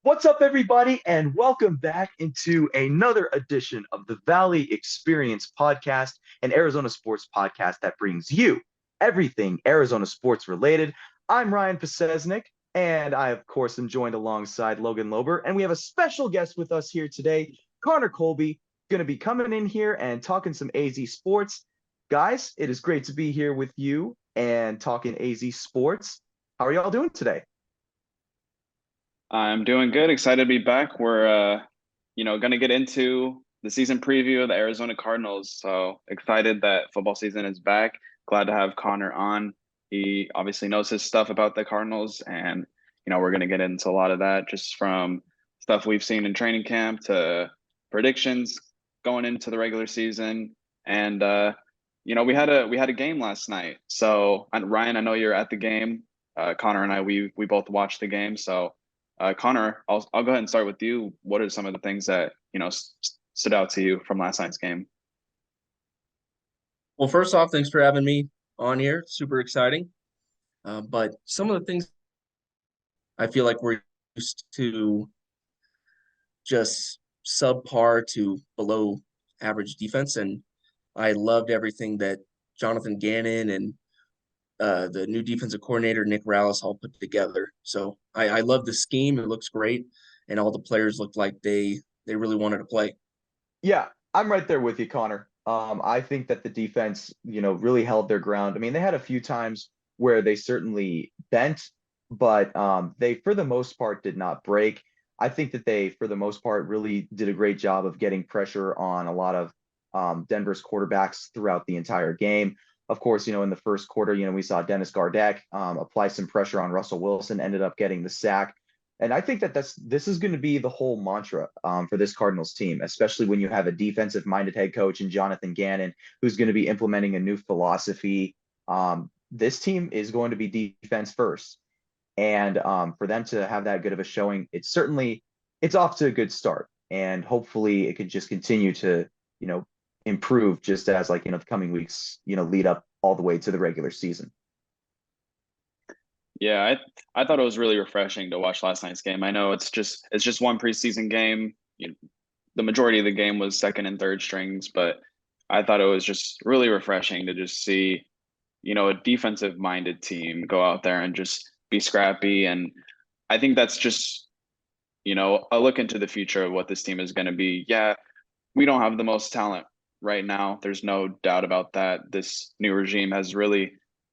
What's up, everybody, and welcome back into another edition of the Valley Experience podcast, an Arizona sports podcast that brings you everything Arizona sports related. I'm Ryan Pasiecznik, and I, of course, am joined alongside Logan Lober, and we have a special guest with us here today, Connor Colby, going to be coming in here and talking some AZ sports. Guys, it is great to be here with you and talking AZ sports. How are y'all doing today? I'm doing good. Excited to be back. We're going to get into the season preview of the Arizona Cardinals. So excited that football season is back. Glad to have Connor on. He obviously knows his stuff about the Cardinals, and we're going to get into a lot of that, just from stuff we've seen in training camp to predictions going into the regular season. And we had a game last night. So, and Ryan, I know you're at the game. Connor and I, we both watched the game. So. Connor, I'll go ahead and start with you. What are some of the things that stood out to you from last night's game? Well, first off, thanks for having me on here. Super exciting. But some of the things I feel like we're used to just subpar to below average defense. And I loved everything that Jonathan Gannon and the new defensive coordinator, Nick Rallis, all put together. So I love the scheme. It looks great. And all the players looked like they really wanted to play. Yeah, I'm right there with you, Connor. I think that the defense, really held their ground. I mean, they had a few times where they certainly bent, but they, for the most part, did not break. I think that they, for the most part, really did a great job of getting pressure on a lot of Denver's quarterbacks throughout the entire game. Of course, in the first quarter, we saw Dennis Gardeck apply some pressure on Russell Wilson, ended up getting the sack. And I think that this is going to be the whole mantra for this Cardinals team, especially when you have a defensive-minded head coach and Jonathan Gannon, who's going to be implementing a new philosophy. This team is going to be defense first, and for them to have that good of a showing, it's off to a good start, and hopefully it could just continue to improve just as the coming weeks lead up all the way to the regular season. Yeah, I thought it was really refreshing to watch last night's game. I know it's just one preseason game. The majority of the game was second and third strings, but I thought it was just really refreshing to just see, a defensive minded team go out there and just be scrappy. And I think that's just, a look into the future of what this team is going to be. Yeah, we don't have the most talent right now. There's no doubt about that. This new regime has really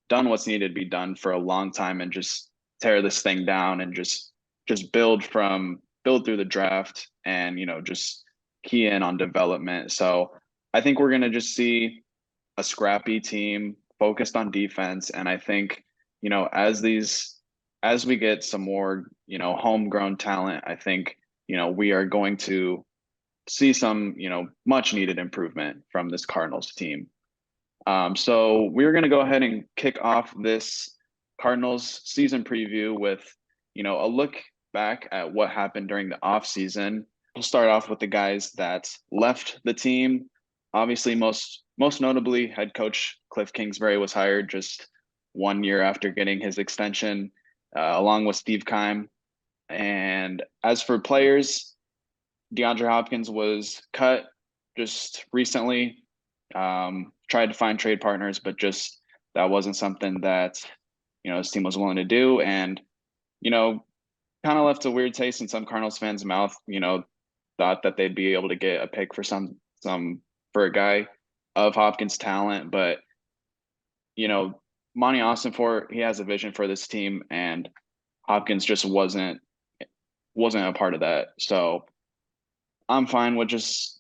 done what's needed to be done for a long time, and just tear this thing down and just build through the draft, and just key in on development. So I think we're going to just see a scrappy team focused on defense. And I think, as we get some more, homegrown talent, I think, we are going to see some, much needed improvement from this Cardinals team. So we're going to go ahead and kick off this Cardinals season preview with, a look back at what happened during the offseason. We'll start off with the guys that left the team. Obviously, most notably, head coach Cliff Kingsbury was hired just 1 year after getting his extension, along with Steve Keim. And as for players, DeAndre Hopkins was cut just recently. Tried to find trade partners, but just that wasn't something that his team was willing to do, and kind of left a weird taste in some Cardinals fans' mouth. Thought that they'd be able to get a pick for some for a guy of Hopkins' talent, but Monty Austin he has a vision for this team, and Hopkins just wasn't a part of that. So I'm fine with just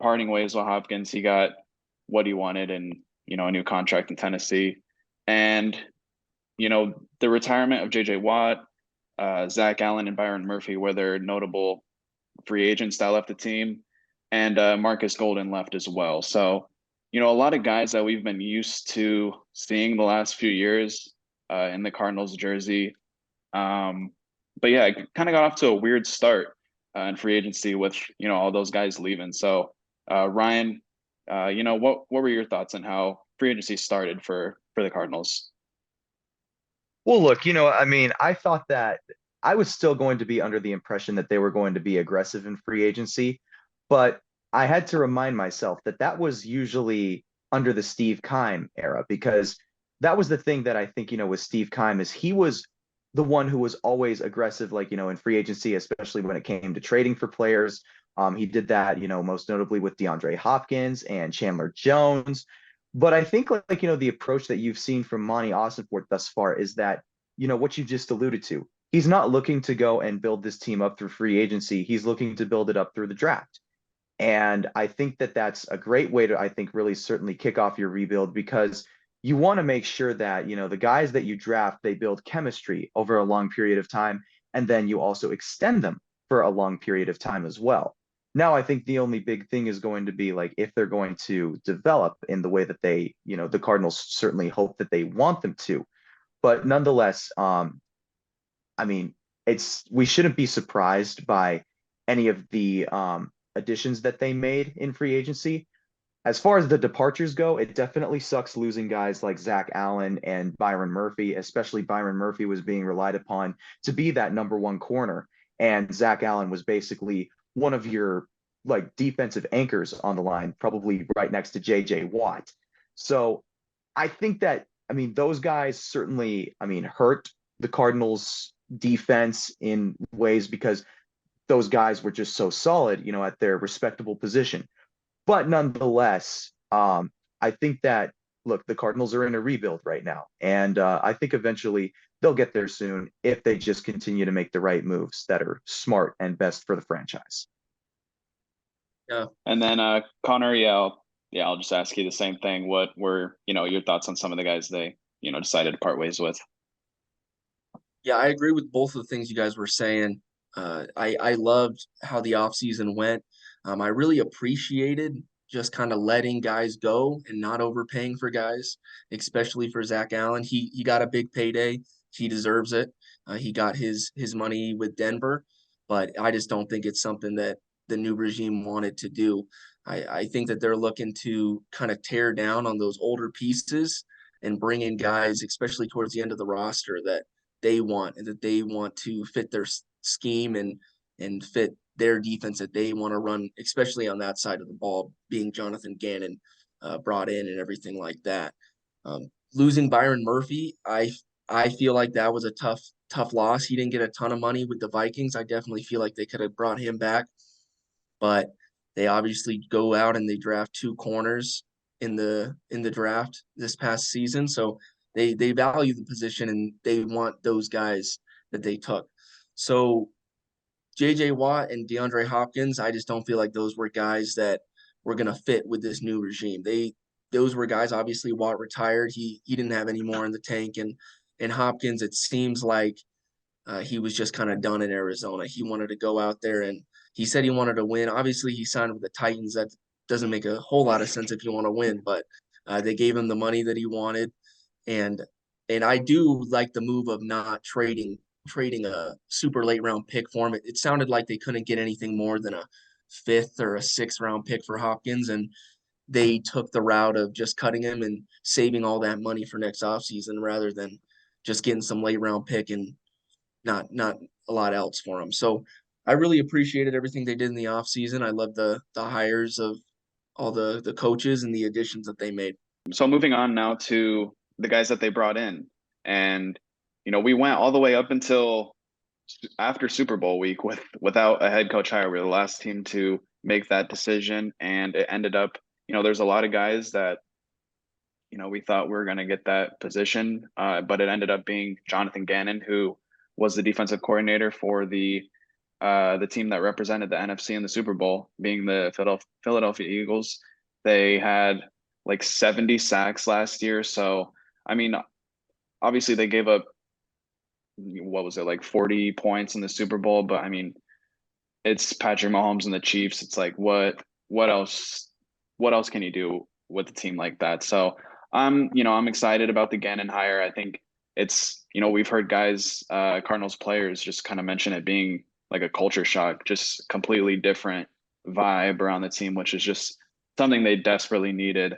parting ways with Hopkins. He got what he wanted, and a new contract in Tennessee. And the retirement of JJ Watt, Zach Allen, and Byron Murphy were their notable free agents that left the team, and Marcus Golden left as well. So a lot of guys that we've been used to seeing the last few years in the Cardinals jersey. But yeah, it kind of got off to a weird start in free agency with all those guys leaving. So Ryan, what were your thoughts on how free agency started for the Cardinals? Well, look, I mean, I was still going to be under the impression that they were going to be aggressive in free agency, but I had to remind myself that that was usually under the Steve Keim era, because that was the thing that I think, with Steve Keim is he was the one who was always aggressive, like, in free agency, especially when it came to trading for players. He did that, most notably with DeAndre Hopkins and Chandler Jones. But I think the approach that you've seen from Monty Ossenfort thus far is that, what you just alluded to. He's not looking to go and build this team up through free agency. He's looking to build it up through the draft. And I think that that's a great way to, I think, really certainly kick off your rebuild, because you want to make sure that, the guys that you draft, they build chemistry over a long period of time. And then you also extend them for a long period of time as well. Now, I think the only big thing is going to be like if they're going to develop in the way that they, the Cardinals certainly hope that they want them to. But nonetheless, I mean, we shouldn't be surprised by any of the additions that they made in free agency. As far as the departures go, it definitely sucks losing guys like Zach Allen and Byron Murphy, especially Byron Murphy was being relied upon to be that number one corner. And Zach Allen was basically one of your like defensive anchors on the line, probably right next to JJ Watt. So I think that, those guys certainly, hurt the Cardinals defense in ways because those guys were just so solid, at their respectable position. But nonetheless, I think that, look, the Cardinals are in a rebuild right now. And I think eventually they'll get there soon if they just continue to make the right moves that are smart and best for the franchise. Yeah. And then Connor, I'll just ask you the same thing. What were, your thoughts on some of the guys they, decided to part ways with? Yeah, I agree with both of the things you guys were saying. I loved how the offseason went. I really appreciated just kind of letting guys go and not overpaying for guys, especially for Zach Allen. He got a big payday. He deserves it. He got his money with Denver, but I just don't think it's something that the new regime wanted to do. I think that they're looking to kind of tear down on those older pieces and bring in guys, especially towards the end of the roster, that they want and that they want to fit their scheme and fit their defense that they want to run, especially on that side of the ball, being Jonathan Gannon brought in and everything like that. Losing Byron Murphy, I feel like that was a tough loss. He didn't get a ton of money with the Vikings. I definitely feel like they could have brought him back, but they obviously go out and they draft two corners in the draft this past season. So they value the position and they want those guys that they took. So JJ Watt and DeAndre Hopkins, I just don't feel like those were guys that were going to fit with this new regime. Those were guys, obviously Watt retired. He didn't have any more in the tank, and Hopkins, it seems like he was just kind of done in Arizona. He wanted to go out there and he said he wanted to win. Obviously, he signed with the Titans. That doesn't make a whole lot of sense if you want to win, but they gave him the money that he wanted. And I do like the move of not trading a super late round pick for him. It sounded like they couldn't get anything more than a fifth or a sixth round pick for Hopkins, and they took the route of just cutting him and saving all that money for next offseason rather than just getting some late round pick and not a lot else for him. So I really appreciated everything they did in the offseason. I love the hires of all the coaches and the additions that they made. So moving on now to the guys that they brought in. And, we went all the way up until after Super Bowl week without a head coach hire. We're the last team to make that decision. And it ended up, there's a lot of guys that, we thought we were going to get that position. But it ended up being Jonathan Gannon, who was the defensive coordinator for the team that represented the NFC in the Super Bowl, being the Philadelphia Eagles. They had like 70 sacks last year. So, obviously they gave up, what was it, like 40 points in the Super Bowl. But it's Patrick Mahomes and the Chiefs. It's like, what else can you do with a team like that? So I'm excited about the Gannon hire. I think it's, we've heard guys, Cardinals players just kind of mention it being like a culture shock, just completely different vibe around the team, which is just something they desperately needed.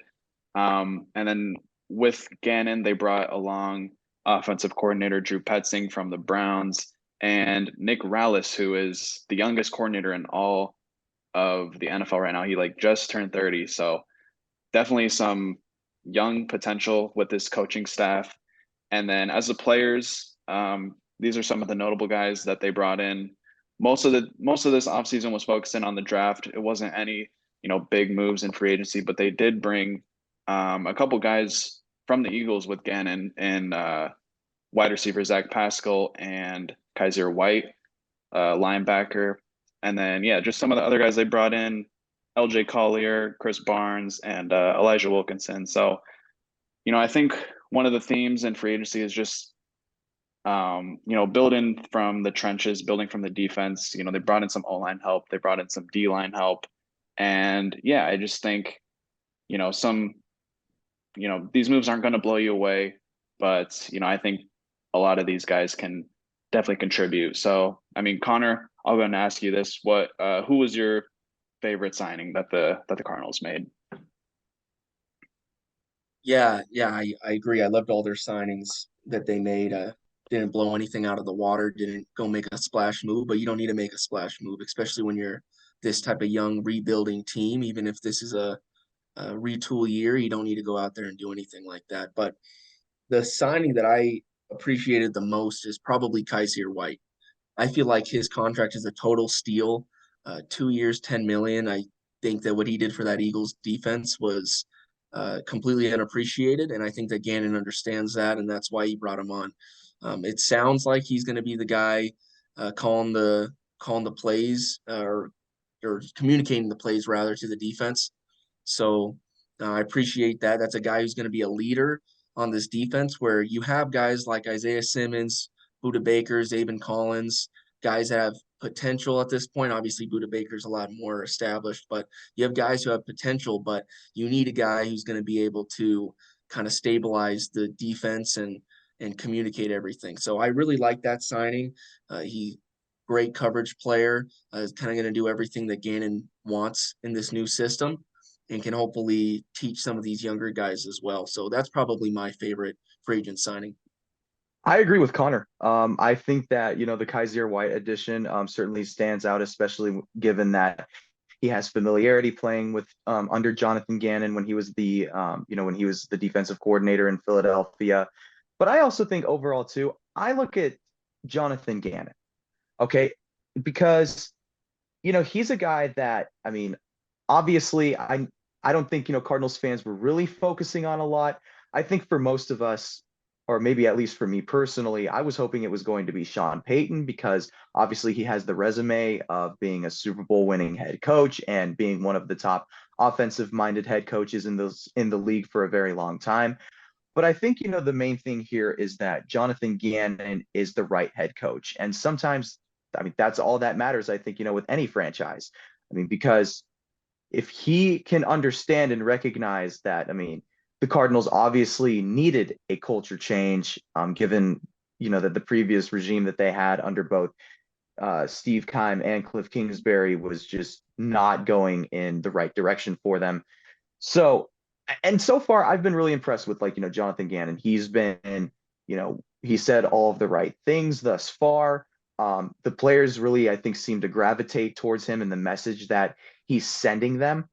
And then with Gannon, they brought along offensive coordinator Drew Petzing from the Browns. and Nick Rallis, who is the youngest coordinator in all of the NFL right now. He like just turned 30. So definitely some young potential with this coaching staff. And then as the players, these are some of the notable guys that they brought in. Most of this offseason was focusing on the draft. It wasn't any, big moves in free agency, but they did bring a couple guys from the Eagles with Gannon and wide receiver Zach Pascal and Kaiser White, linebacker. And then, yeah, just some of the other guys they brought in, LJ Collier, Chris Barnes, and Elijah Wilkinson. So, I think one of the themes in free agency is just, building from the trenches, building from the defense. They brought in some O-line help. They brought in some D-line help. And, yeah, I just think, some, these moves aren't going to blow you away. But, I think a lot of these guys can definitely contribute. So, I mean, Connor, I'll go and ask you this: who was your favorite signing that the Cardinals made? Yeah, I agree. I loved all their signings that they made. Didn't blow anything out of the water, didn't go make a splash move, but you don't need to make a splash move, especially when you're this type of young rebuilding team. Even if this is a retool year, you don't need to go out there and do anything like that. But the signing that I appreciated the most is probably Kaiser White. I feel like his contract is a total steal. 2 years, 10 million. I think that what he did for that Eagles defense was completely unappreciated, and I think that Gannon understands that, and that's why he brought him on. It sounds like he's going to be the guy calling the plays or communicating the plays rather to the defense. So I appreciate that. That's a guy who's going to be a leader on this defense, where you have guys like Isaiah Simmons, Buda Baker, Zaven Collins, guys that have potential at this point. Obviously, Buda Baker's a lot more established, but you have guys who have potential, but you need a guy who's going to be able to kind of stabilize the defense and communicate everything. So I really like that signing. He great coverage player, is kind of going to do everything that Gannon wants in this new system and can hopefully teach some of these younger guys as well. So that's probably my favorite free agent signing. I agree with Connor. I think that, the Kaiser White addition certainly stands out, especially given that he has familiarity playing with under Jonathan Gannon when he was when he was the defensive coordinator in Philadelphia. But I also think overall too, I look at Jonathan Gannon, okay, because he's a guy that, I mean, obviously I don't think, Cardinals fans were really focusing on a lot. I think for most of us, or maybe at least for me personally, I was hoping it was going to be Sean Payton because obviously he has the resume of being a Super Bowl winning head coach and being one of the top offensive minded head coaches in the league for a very long time. But I think, the main thing here is that Jonathan Gannon is the right head coach. And sometimes, I mean, that's all that matters, I think, with any franchise. I mean, because if he can understand and recognize that, I mean, the Cardinals obviously needed a culture change, given, that the previous regime that they had under both Steve Keim and Cliff Kingsbury was just not going in the right direction for them. So, and so far, I've been really impressed with Jonathan Gannon. He's been, he said all of the right things thus far. The players really, I think, seem to gravitate towards him and the message that he's sending them.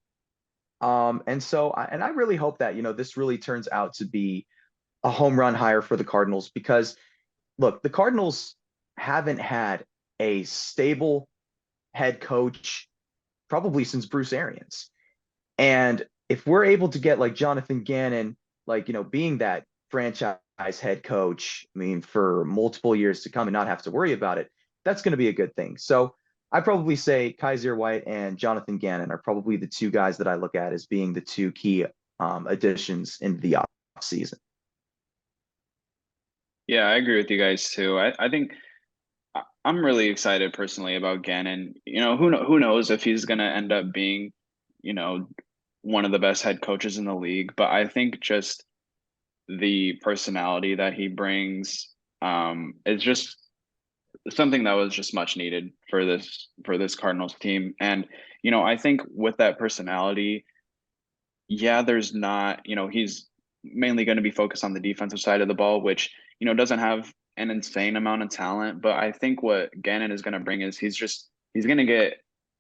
And I really hope that, this really turns out to be a home run hire for the Cardinals because look, the Cardinals haven't had a stable head coach probably since Bruce Arians. And if we're able to get like Jonathan Gannon, being that franchise head coach, I mean, for multiple years to come and not have to worry about it, that's going to be a good thing. So I probably say Kaiser White and Jonathan Gannon are probably the two guys that I look at as being the two key additions in the off season. Yeah, I agree with you guys too. I think I'm really excited personally about Gannon. Who knows if he's going to end up being, you know, one of the best head coaches in the league, but I think just the personality that he brings is just something that was just much needed for this Cardinals team. And I think with that personality, yeah, there's not, he's mainly going to be focused on the defensive side of the ball, which doesn't have an insane amount of talent, but I think what Gannon is going to bring is he's going to get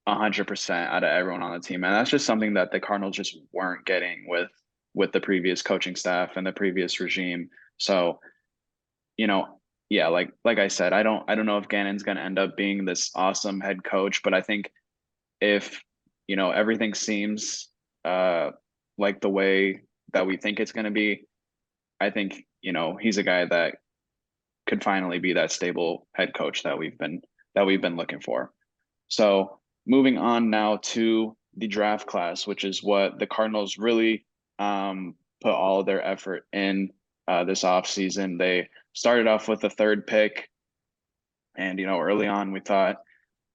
100% out of everyone on the team, and that's just something that the Cardinals just weren't getting with the previous coaching staff and the previous regime. So, you know, yeah, like I said, I don't know if Gannon's going to end up being this awesome head coach, but I think if everything seems uh like the way that we think it's going to be, I think he's a guy that could finally be that stable head coach that we've been looking for. So moving on now to the draft class, which is what the Cardinals really put all of their effort in this offseason. They started off with the third pick, and early on we thought,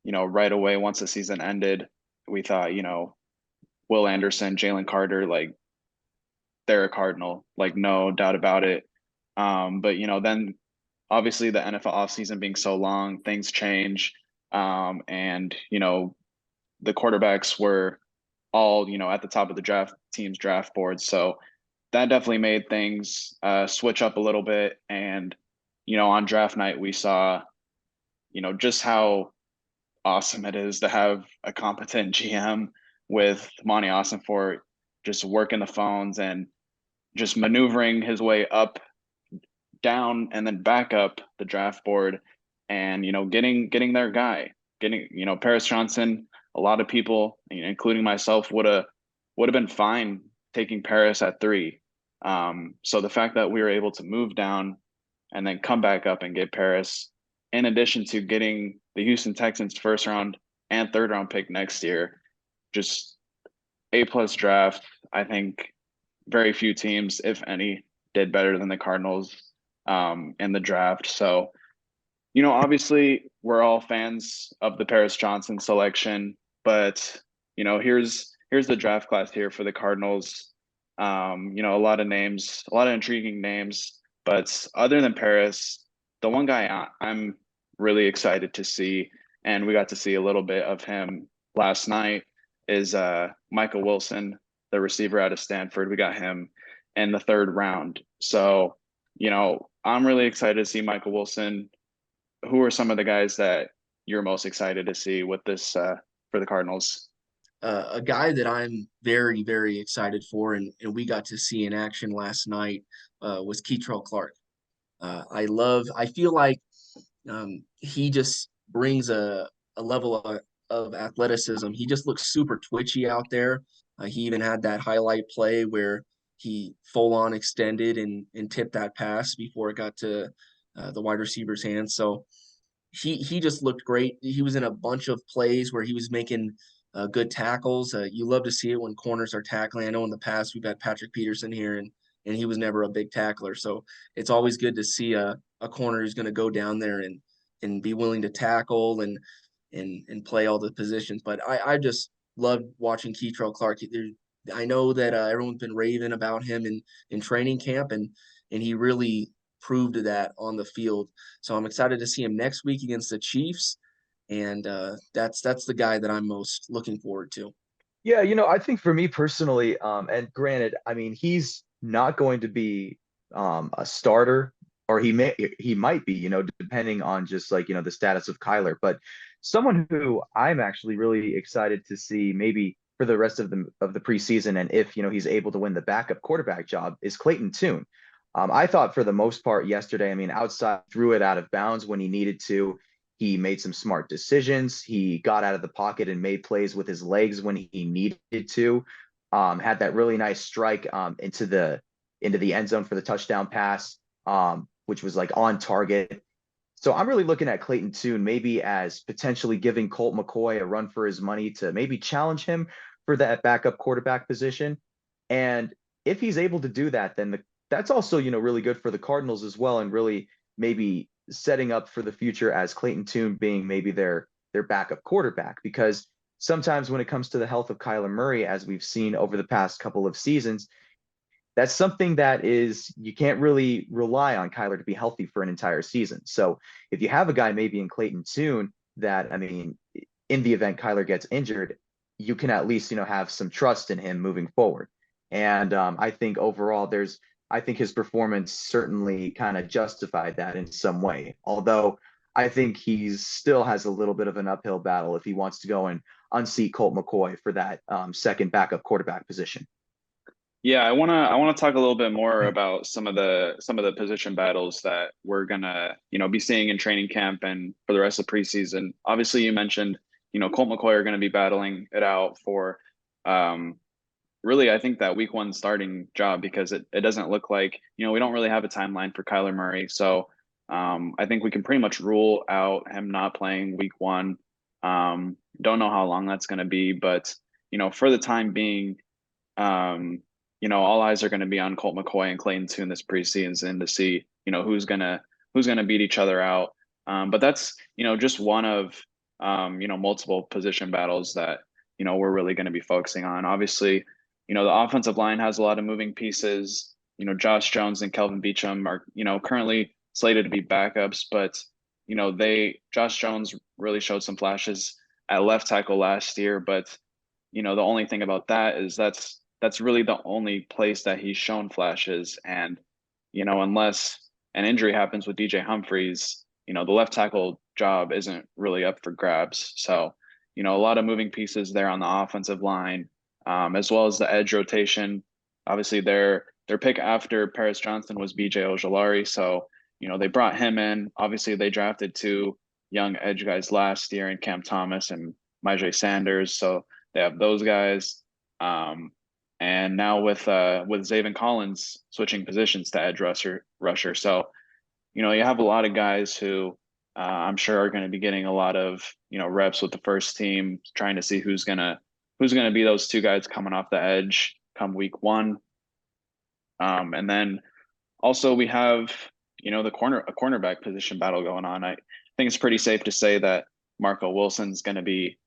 right away once the season ended, we thought, Will Anderson, Jalen Carter, like they're a Cardinal, like no doubt about it. But then obviously the NFL offseason being so long, things change. And the quarterbacks were all, at the top of the team's draft board. So that definitely made things switch up a little bit. And, on draft night, we saw, just how awesome it is to have a competent GM with Monty Ossenfort just working the phones and just maneuvering his way up, down, and then back up the draft board, and getting their guy, getting Paris Johnson. A lot of people, including myself, would have been fine taking Paris at 3. So the fact that we were able to move down and then come back up and get Paris, in addition to getting the Houston Texans first round and third round pick next year, just A+ draft. I think very few teams, if any, did better than the Cardinals in the draft. So, obviously we're all fans of the Paris Johnson selection, but here's the draft class here for the Cardinals. A lot of names, a lot of intriguing names, but other than Paris, the one guy I'm really excited to see, and we got to see a little bit of him last night, is Michael Wilson, the receiver out of Stanford. We got him in the third round. So, I'm really excited to see Michael Wilson. Who are some of the guys that you're most excited to see with this for the Cardinals? A guy that I'm very, very excited for, and we got to see in action last night, was Keitrell Clark. I feel like he just brings a level of athleticism. He just looks super twitchy out there. He even had that highlight play where he full on extended and tipped that pass before it got to the wide receiver's hands. So he just looked great. He was in a bunch of plays where he was making good tackles. You love to see it when corners are tackling. I know in the past we've had Patrick Peterson here, and he was never a big tackler. So it's always good to see a corner who's going to go down there and be willing to tackle and play all the positions. But I just loved watching Keitrell Clark. I know that everyone's been raving about him in training camp, and he really proved that on the field. So I'm excited to see him next week against the Chiefs, and that's the guy that I'm most looking forward to. Yeah, I think for me personally, and granted, I mean, he's not going to be a starter, or he might be, depending on just like, the status of Kyler, but someone who I'm actually really excited to see maybe for the rest of the preseason, and if, he's able to win the backup quarterback job, is Clayton Tune. I thought for the most part yesterday, I mean, outside threw it out of bounds when he needed to. He made some smart decisions. He got out of the pocket and made plays with his legs when he needed to. Had that really nice strike into the end zone for the touchdown pass, which was like on target. So I'm really looking at Clayton Tune maybe as potentially giving Colt McCoy a run for his money to maybe challenge him for that backup quarterback position. And if he's able to do that, then that's also, really good for the Cardinals as well, and really maybe setting up for the future as Clayton Tune being maybe their backup quarterback. Because sometimes when it comes to the health of Kyler Murray, as we've seen over the past couple of seasons, that's something that is, you can't really rely on Kyler to be healthy for an entire season. So if you have a guy maybe in Clayton Tune that, I mean, in the event Kyler gets injured, you can at least, have some trust in him moving forward. And I think overall I think his performance certainly kind of justified that in some way. Although I think he's still has a little bit of an uphill battle if he wants to go and unseat Colt McCoy for that second backup quarterback position. Yeah, I wanna talk a little bit more about some of the position battles that we're gonna, be seeing in training camp and for the rest of preseason. Obviously, you mentioned, Colt McCoy are gonna be battling it out for um really I think that week one starting job because it doesn't look like, we don't really have a timeline for Kyler Murray. So I think we can pretty much rule out him not playing week one. Don't know how long that's gonna be, but for the time being, um, all eyes are going to be on Colt McCoy and Clayton Tune this preseason to see, who's gonna beat each other out. But that's just one of multiple position battles that we're really going to be focusing on. Obviously, the offensive line has a lot of moving pieces. Josh Jones and Kelvin Beachum are currently slated to be backups, but Josh Jones really showed some flashes at left tackle last year, but the only thing about that is that's really the only place that he's shown flashes. And, unless an injury happens with DJ Humphries, the left tackle job isn't really up for grabs. So, a lot of moving pieces there on the offensive line, as well as the edge rotation. Obviously, their pick after Paris Johnson was BJ Ojolari. So, they brought him in. Obviously, they drafted two young edge guys last year in Cam Thomas and Myjai Sanders. So they have those guys. And now with Zaven Collins switching positions to edge rusher. So, you have a lot of guys who I'm sure are going to be getting a lot of, reps with the first team, trying to see who's gonna be those two guys coming off the edge come week one. And then also we have, a cornerback position battle going on. I think it's pretty safe to say that Marco Wilson's going to be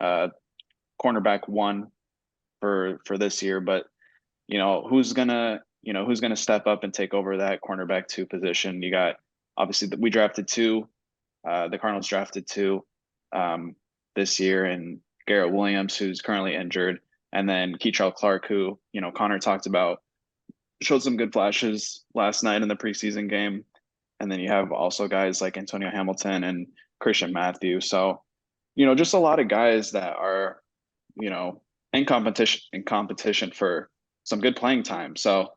cornerback one for this year, but who's gonna step up and take over that cornerback two position? You got obviously we drafted two, the Cardinals drafted two this year, and Garrett Williams, who's currently injured, and then Keitrell Clark, who Connor talked about, showed some good flashes last night in the preseason game, and then you have also guys like Antonio Hamilton and Christian Matthew. So just a lot of guys that are you know, in competition for some good playing time. So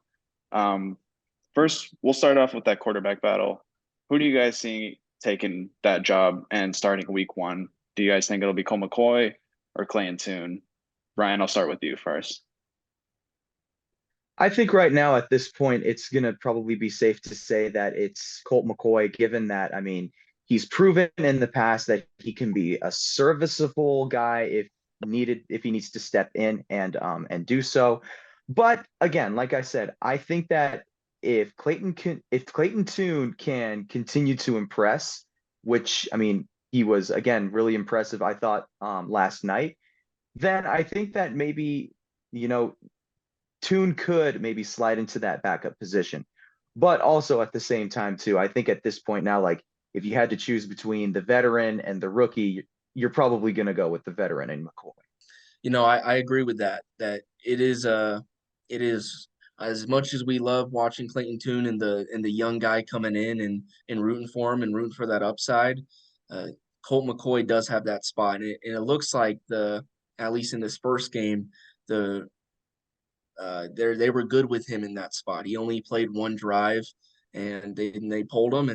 first we'll start off with that quarterback battle. Who do you guys see taking that job and starting week one? Do you guys think it'll be Cole McCoy or Clay Tune? Brian, I'll start with you first. I think right now at this point, it's going to probably be safe to say that it's Colt McCoy, given that, I mean, he's proven in the past that he can be a serviceable guy if needed, if he needs to step in and do so. But again, like I said, I think that if Clayton Tune can continue to impress, which I mean, he was again really impressive, I thought last night, then I think that maybe, you know, Tune could maybe slide into that backup position. But also at the same time, too, I think at this point now, like if you had to choose between the veteran and the rookie, you're probably going to go with the veteran in McCoy. I agree with that. That it is as much as we love watching Clayton Tune and the young guy coming in and rooting for him and rooting for that upside. Uh, Colt McCoy does have that spot, and it looks like at least in this first game, the they were good with him in that spot. He only played one drive, and they pulled him,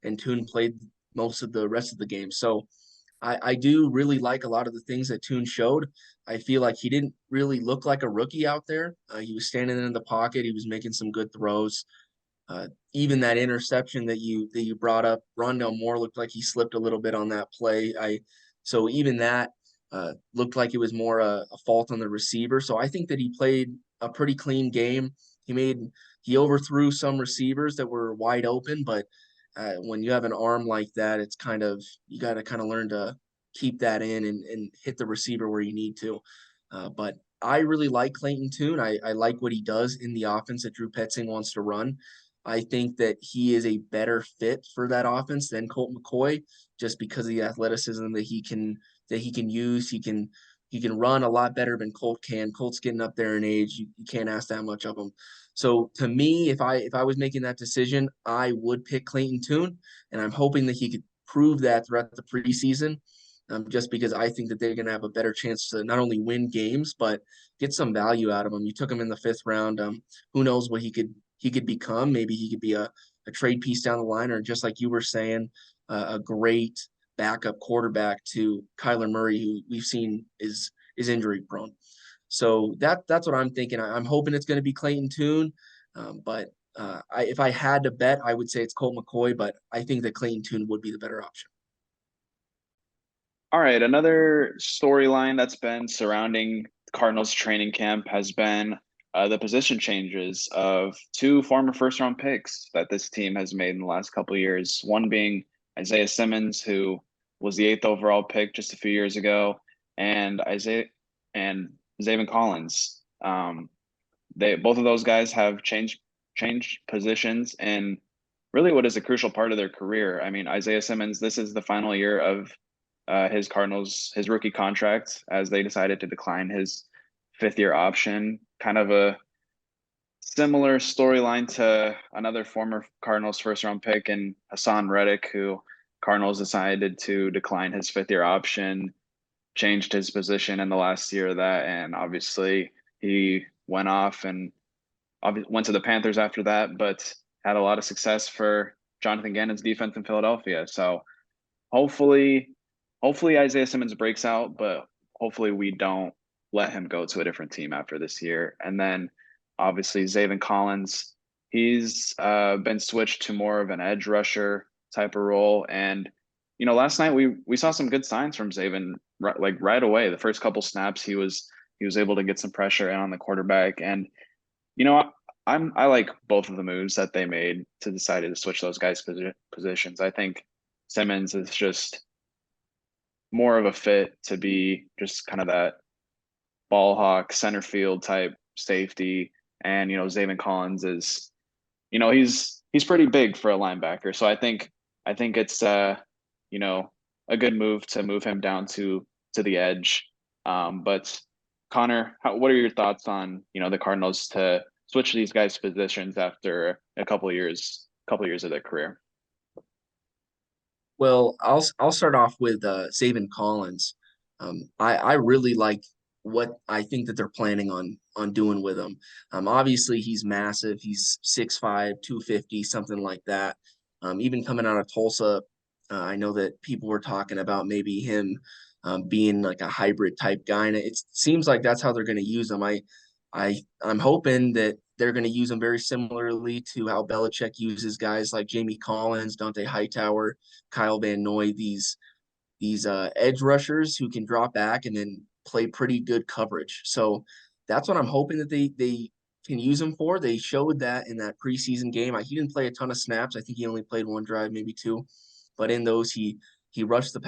and Tune played most of the rest of the game. So I do really like a lot of the things that Tune showed. I feel like he didn't really look like a rookie out there. He was standing in the pocket. He was making some good throws. Even that interception that you brought up, Rondell Moore looked like he slipped a little bit on that play. So even that looked like it was more a fault on the receiver. So I think that he played a pretty clean game. He overthrew some receivers that were wide open, but when you have an arm like that, it's you got to kind of learn to keep that in and hit the receiver where you need to. But I really like Clayton Tune. I like what he does in the offense that Drew Petzing wants to run. I think that he is a better fit for that offense than Colt McCoy, just because of the athleticism that he can use. He can run a lot better than Colt can. Colt's getting up there in age. You can't ask that much of him. So to me, if I was making that decision, I would pick Clayton Tune, and I'm hoping that he could prove that throughout the preseason. Just because I think that they're going to have a better chance to not only win games but get some value out of him. You took him in the 5th round. Who knows what he could become? Maybe he could be a trade piece down the line, or just like you were saying, a great backup quarterback to Kyler Murray, who we've seen is injury prone. So that's what I'm thinking. I'm hoping it's going to be Clayton Tune, but if I had to bet, I would say it's Colt McCoy, but I think that Clayton Tune would be the better option. All right, another storyline that's been surrounding Cardinals training camp has been the position changes of 2 former first-round picks that this team has made in the last couple of years. One being Isaiah Simmons, who was the 8th overall pick just a few years ago, and Zaven Collins. They both of those guys have changed positions in really what is a crucial part of their career. I mean, Isaiah Simmons, this is the final year of his rookie contract, as they decided to decline his 5th-year option. Kind of a similar storyline to another former Cardinals first-round pick in Hassan Reddick, who Cardinals decided to decline his 5th-year option, changed his position in the last year of that, and obviously he went off and went to the Panthers after that, but had a lot of success for Jonathan Gannon's defense in Philadelphia. So hopefully Isaiah Simmons breaks out, but hopefully we don't let him go to a different team after this year. And then obviously Zaven Collins, he's been switched to more of an edge rusher type of role. And, last night we saw some good signs from Zaven right away. The first couple snaps, he was able to get some pressure in on the quarterback. And, I like both of the moves that they made to decide to switch those guys' positions. I think Simmons is just more of a fit to be just kind of that ball hawk center field type safety. And, Zaven Collins is, he's pretty big for a linebacker. So I think it's, a good move to move him down to the edge. But Connor, what are your thoughts on, the Cardinals to switch these guys' positions after a couple of years of their career? Well, I'll start off with Zaven Collins. I really like what I think that they're planning on doing with him. Obviously he's massive. He's 6'5", 250, something like that. Even coming out of Tulsa, I know that people were talking about maybe him being like a hybrid type guy, and it seems like that's how they're going to use him. I'm hoping that they're going to use him very similarly to how Belichick uses guys like Jamie Collins, Dante Hightower, Kyle Van Noy, these edge rushers who can drop back and then play pretty good coverage. So that's what I'm hoping that they can use him for. They showed that in that preseason game. He didn't play a ton of snaps. I think he only played 1 drive, maybe 2, but in those he rushed the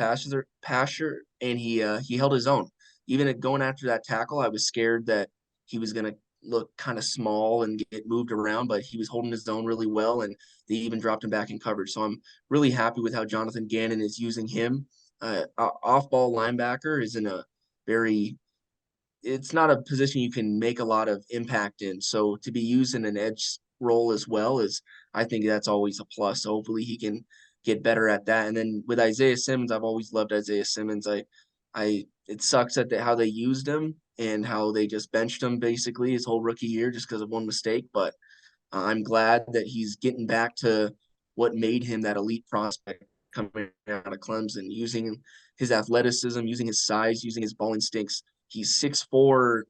passer and he held his own. Even at going after that tackle, I was scared that he was going to look kind of small and get moved around, but he was holding his own really well, and they even dropped him back in coverage. So I'm really happy with how Jonathan Gannon is using him. Off-ball linebacker is in a it's not a position you can make a lot of impact in. So to be used in an edge role as well I think that's always a plus. So hopefully he can get better at that. And then with Isaiah Simmons, I've always loved Isaiah Simmons. It sucks at how they used him and how they just benched him basically his whole rookie year just because of one mistake. But I'm glad that he's getting back to what made him that elite prospect coming out of Clemson, using his athleticism, using his size, using his ball instincts. He's 6'4",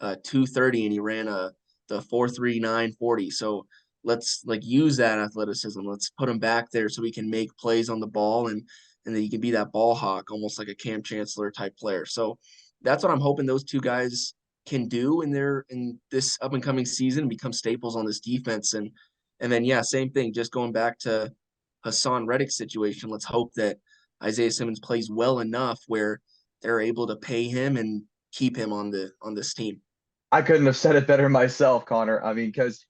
230, and he ran the 4.39 40. So let's use that athleticism. Let's put him back there so he can make plays on the ball and then he can be that ball hawk, almost like a Cam Chancellor type player. So that's what I'm hoping those two guys can do in this up and coming season, become staples on this defense. And then same thing, just going back to Hassan Reddick's situation. Let's hope that Isaiah Simmons plays well enough where they're able to pay him and keep him on this team. I couldn't have said it better myself, Connor. I mean, because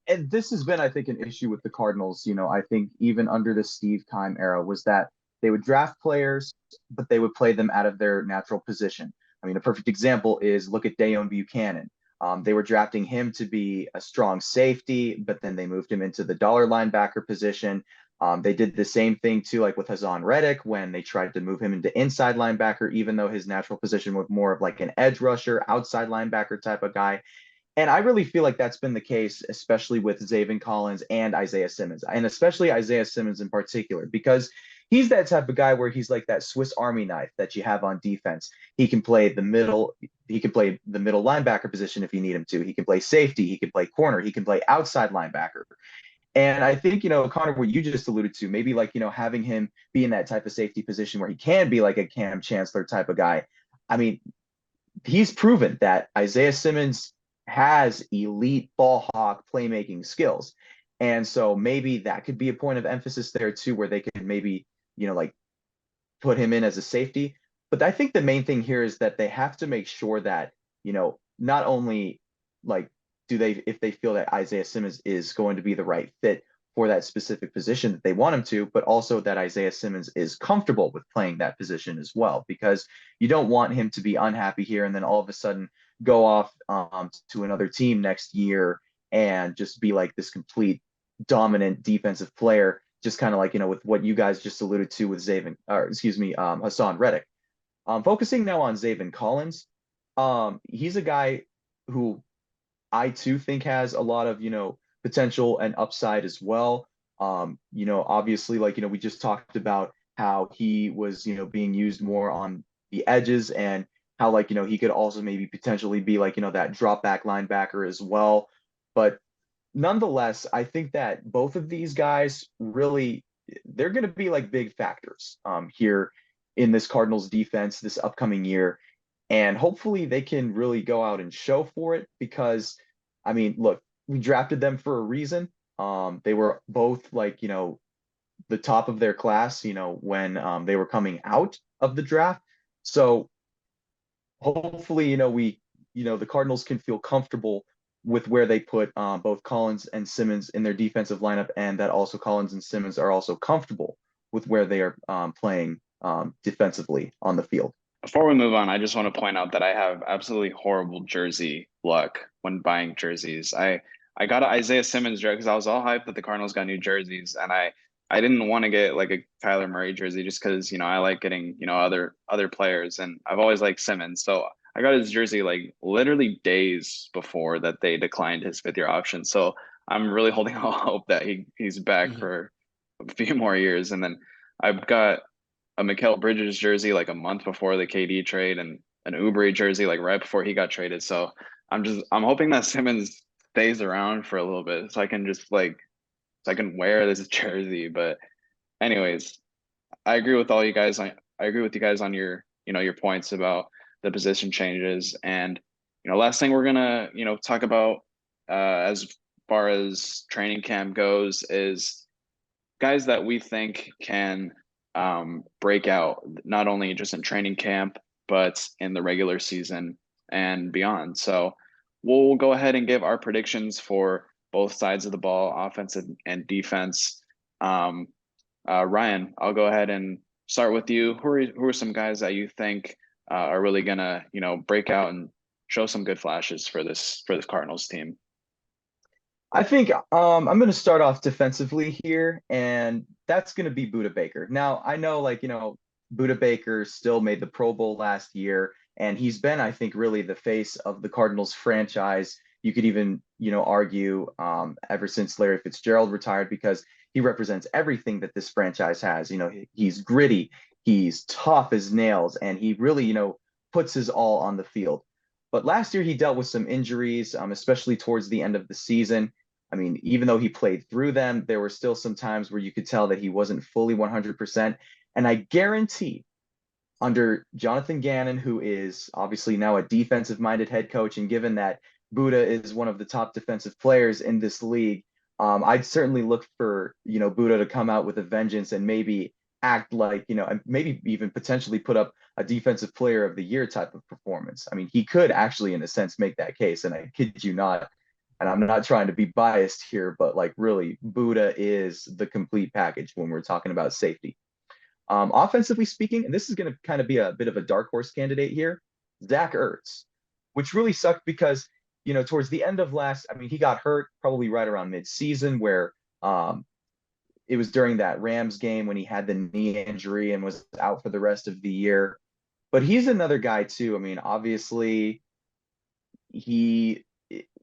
and this has been, I think, an issue with the Cardinals. I think even under the Steve Keim era was that they would draft players, but they would play them out of their natural position. I mean, a perfect example is look at Dayon Buchanan. They were drafting him to be a strong safety, but then they moved him into the dollar linebacker position. They did the same thing too, like with Hassan Reddick, when they tried to move him into inside linebacker, even though his natural position was more of like an edge rusher, outside linebacker type of guy. And I really feel like that's been the case, especially with Zaven Collins and Isaiah Simmons, and especially Isaiah Simmons in particular, because he's that type of guy where he's like that Swiss Army knife that you have on defense. He can play the middle, he can play the middle linebacker position if you need him to. He can play safety, he can play corner, he can play outside linebacker. And I think, Connor, what you just alluded to, maybe like, having him be in that type of safety position where he can be like a Cam Chancellor type of guy. I mean, he's proven that Isaiah Simmons has elite ball hawk playmaking skills. And so maybe that could be a point of emphasis there too, where they could maybe, like put him in as a safety. But I think the main thing here is that they have to make sure that, not only like do they, if they feel that Isaiah Simmons is going to be the right fit for that specific position that they want him to, but also that Isaiah Simmons is comfortable with playing that position as well, because you don't want him to be unhappy here and then all of a sudden go off to another team next year and just be like this complete dominant defensive player, just kind of like, with what you guys just alluded to with Zaven, or excuse me, Hassan Reddick. Focusing now on Zaven Collins, he's a guy who I too think has a lot of, potential and upside as well. Obviously, like, we just talked about how he was, being used more on the edges and how, like, he could also maybe potentially be like, that drop back linebacker as well. But nonetheless, I think that both of these guys really, they're going to be like big factors here in this Cardinals defense this upcoming year. And hopefully they can really go out and show for it because, I mean, look, we drafted them for a reason. They were both like, the top of their class, when they were coming out of the draft. So hopefully, the Cardinals can feel comfortable with where they put both Collins and Simmons in their defensive lineup, and that also Collins and Simmons are also comfortable with where they are playing defensively on the field. Before we move on, I just want to point out that I have absolutely horrible jersey luck when buying jerseys. I got an Isaiah Simmons jersey because I was all hyped that the Cardinals got new jerseys, and I didn't want to get like a Kyler Murray jersey just because I like getting other players, and I've always liked Simmons. So I got his jersey like literally days before that they declined his 5th-year option. So I'm really holding out hope that he's back for a few more years, and then I've got a Mikal Bridges jersey like a month before the KD trade and an Oubre jersey like right before he got traded. So I'm hoping that Simmons stays around for a little bit so I can just like so I can wear this jersey. But anyways, I agree with all you guys. I agree with you guys on your your points about the position changes. And last thing we're gonna talk about as far as training camp goes is guys that we think can break out not only just in training camp but in the regular season and beyond. So we'll go ahead and give our predictions for both sides of the ball, offense and defense. Ryan, I'll go ahead and start with you. Who are some guys that you think are really gonna break out and show some good flashes for this Cardinals team? I think I'm going to start off defensively here, and that's going to be Budda Baker. Now, I know, like, Budda Baker still made the Pro Bowl last year, and he's been, I think, really the face of the Cardinals franchise. You could even, argue ever since Larry Fitzgerald retired, because he represents everything that this franchise has. He's gritty, he's tough as nails, and he really, puts his all on the field. But last year he dealt with some injuries, especially towards the end of the season. I mean, even though he played through them, there were still some times where you could tell that he wasn't fully 100%. And I guarantee under Jonathan Gannon, who is obviously now a defensive-minded head coach, and given that Budda is one of the top defensive players in this league, I'd certainly look for, Budda to come out with a vengeance and maybe act like, and maybe even potentially put up a defensive player of the year type of performance. I mean, he could actually, in a sense, make that case. And I kid you not, and I'm not trying to be biased here, but like really, Budda is the complete package when we're talking about safety. Offensively speaking, and this is going to kind of be a bit of a dark horse candidate here, Zach Ertz, which really sucked because, towards the end of I mean, he got hurt probably right around mid-season where it was during that Rams game when he had the knee injury and was out for the rest of the year. But he's another guy too. I mean, obviously, he